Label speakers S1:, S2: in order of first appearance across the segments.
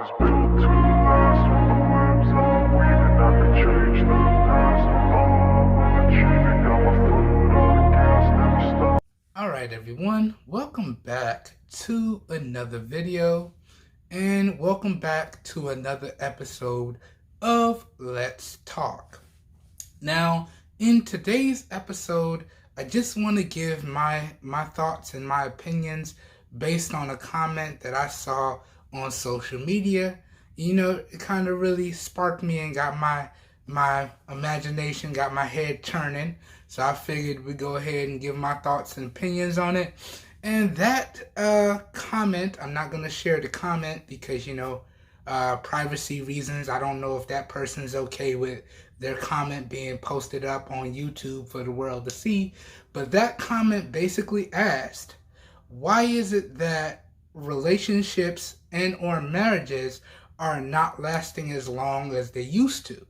S1: was built to last with the webs I'm weaving. I could change the past, I'm all achieving. Got my foot on the gas, never stop.
S2: Alright everyone, welcome back to another video and welcome back to another episode of Let's Talk. Now, in today's episode, I just want to give my thoughts and my opinions based on a comment that I saw on social media. You know, it kind of really sparked me and got my imagination, got my head turning. So I figured we'd go ahead and give my thoughts and opinions on it. And that comment, I'm not going to share the comment because, you know, privacy reasons. I don't know if that person's okay with their comment being posted up on YouTube for the world to see. But that comment basically asked, why is it that relationships and or marriages are not lasting as long as they used to?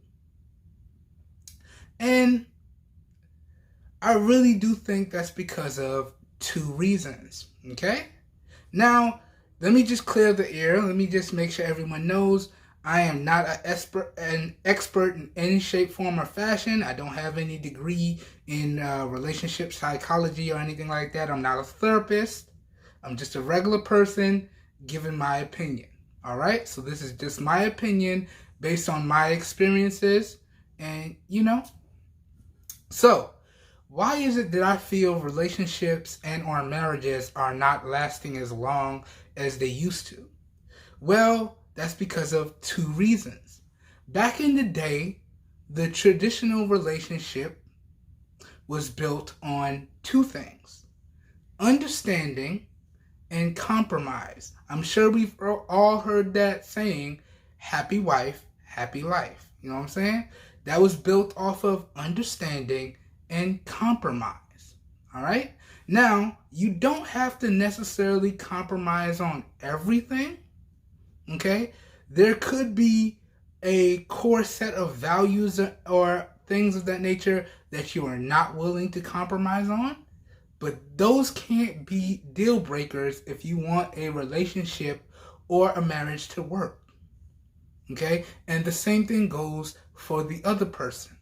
S2: And I really do think that's because of two reasons, okay? Now, let me just clear the air. Let me just make sure everyone knows I am not an expert in any shape, form, or fashion. I don't have any degree in relationship psychology or anything like that. I'm not a therapist. I'm just a regular person giving my opinion, all right? So this is just my opinion based on my experiences and, you know. So, why is it that I feel relationships and or marriages are not lasting as long as they used to? Well, that's because of two reasons. Back in the day, the traditional relationship was built on two things: understanding and compromise. I'm sure we've all heard that saying, happy wife, happy life. You know what I'm saying? That was built off of understanding and compromise. All right? Now, you don't have to necessarily compromise on everything. Okay? There could be a core set of values or things of that nature that you are not willing to compromise on. But those can't be deal breakers if you want a relationship or a marriage to work. Okay? And the same thing goes for the other person.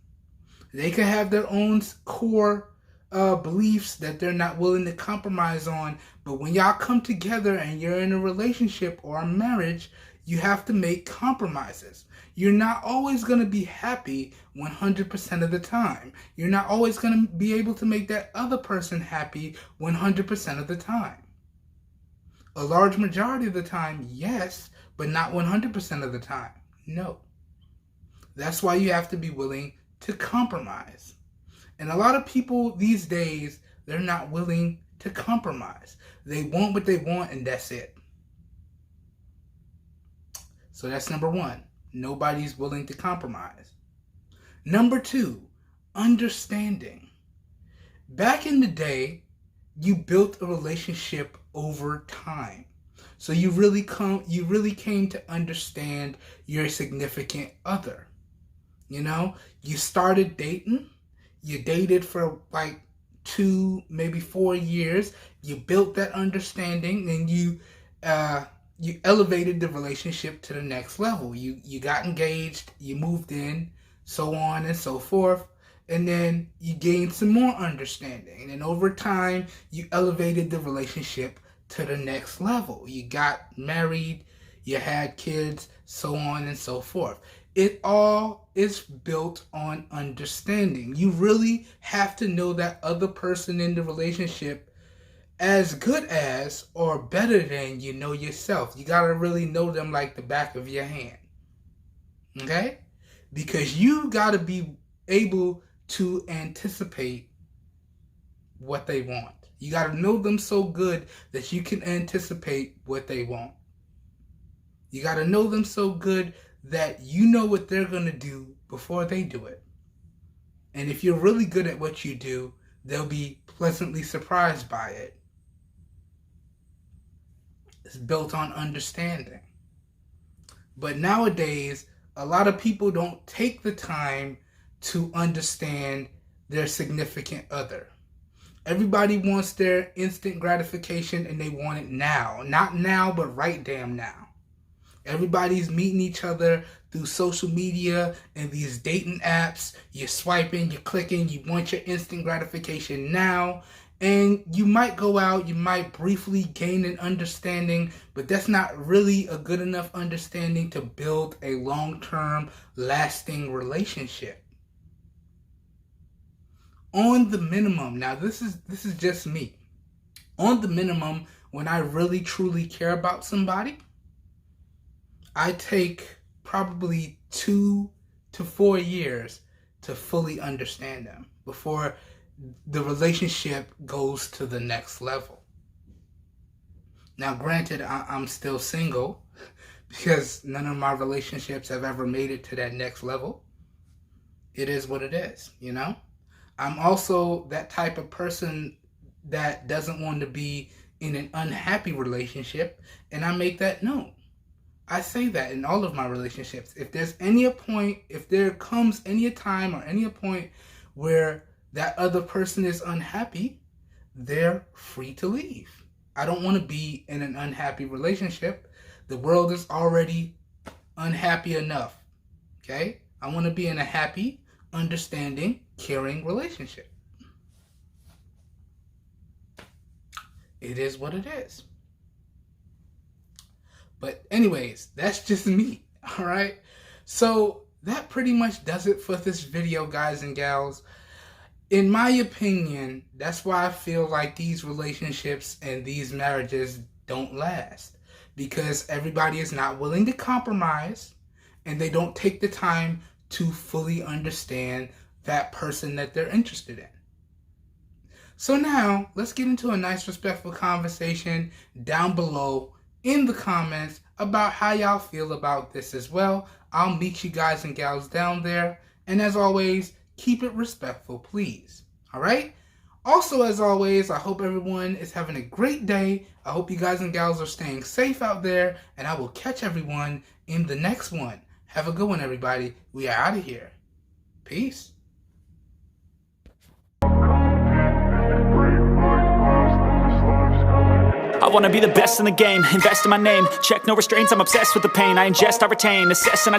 S2: They can have their own core beliefs that they're not willing to compromise on. But when y'all come together and you're in a relationship or a marriage, you have to make compromises. You're not always going to be happy 100% of the time. You're not always going to be able to make that other person happy 100% of the time. A large majority of the time, yes, but not 100% of the time. No. That's why you have to be willing to compromise. And a lot of people these days, they're not willing to compromise. They want what they want and that's it. So that's number one. Nobody's willing to compromise. Number two, understanding. Back in the day, you built a relationship over time. So you really came to understand your significant other. You know, you started dating, you dated for like 2, maybe 4 years, you built that understanding, and you elevated the relationship to the next level. You got engaged, you moved in, so on and so forth, and then you gained some more understanding. And then over time, you elevated the relationship to the next level. You got married, you had kids, so on and so forth. It all is built on understanding. You really have to know that other person in the relationship as good as or better than you know yourself. You got to really know them like the back of your hand. Okay? Because you got to be able to anticipate what they want. You got to know them so good that you can anticipate what they want. You got to know them so good that you know what they're going to do before they do it. And if you're really good at what you do, they'll be pleasantly surprised by it. It's built on understanding. But nowadays, a lot of people don't take the time to understand their significant other. Everybody wants their instant gratification and they want it now. Not now, but right damn now. Everybody's meeting each other through social media and these dating apps. You're swiping, you're clicking, you want your instant gratification now. And you might go out, you might briefly gain an understanding, but that's not really a good enough understanding to build a long-term, lasting relationship. On the minimum, now this is just me. On the minimum, when I really truly care about somebody, I take probably 2 to 4 years to fully understand them before the relationship goes to the next level. Now, granted, I'm still single because none of my relationships have ever made it to that next level. It is what it is, you know? I'm also that type of person that doesn't want to be in an unhappy relationship, and I make that known. I say that in all of my relationships. If there's any point, if there comes any time or any point where that other person is unhappy, they're free to leave. I don't want to be in an unhappy relationship. The world is already unhappy enough, okay? I want to be in a happy, understanding, caring relationship. It is what it is. But anyways, that's just me, all right? So that pretty much does it for this video, guys and gals. In my opinion, that's why I feel like these relationships and these marriages don't last. Because everybody is not willing to compromise, and they don't take the time to fully understand that person that they're interested in. So now, let's get into a nice, respectful conversation down below in the comments about how y'all feel about this as well. I'll meet you guys and gals down there. And as always, keep it respectful, please. All right? Also, as always, I hope everyone is having a great day. I hope you guys and gals are staying safe out there. And I will catch everyone in the next one. Have a good one, everybody. We are out of here. Peace.
S3: I wanna be the best in the game, invest in my name, check no restraints, I'm obsessed with the pain, I ingest, I retain, assess and I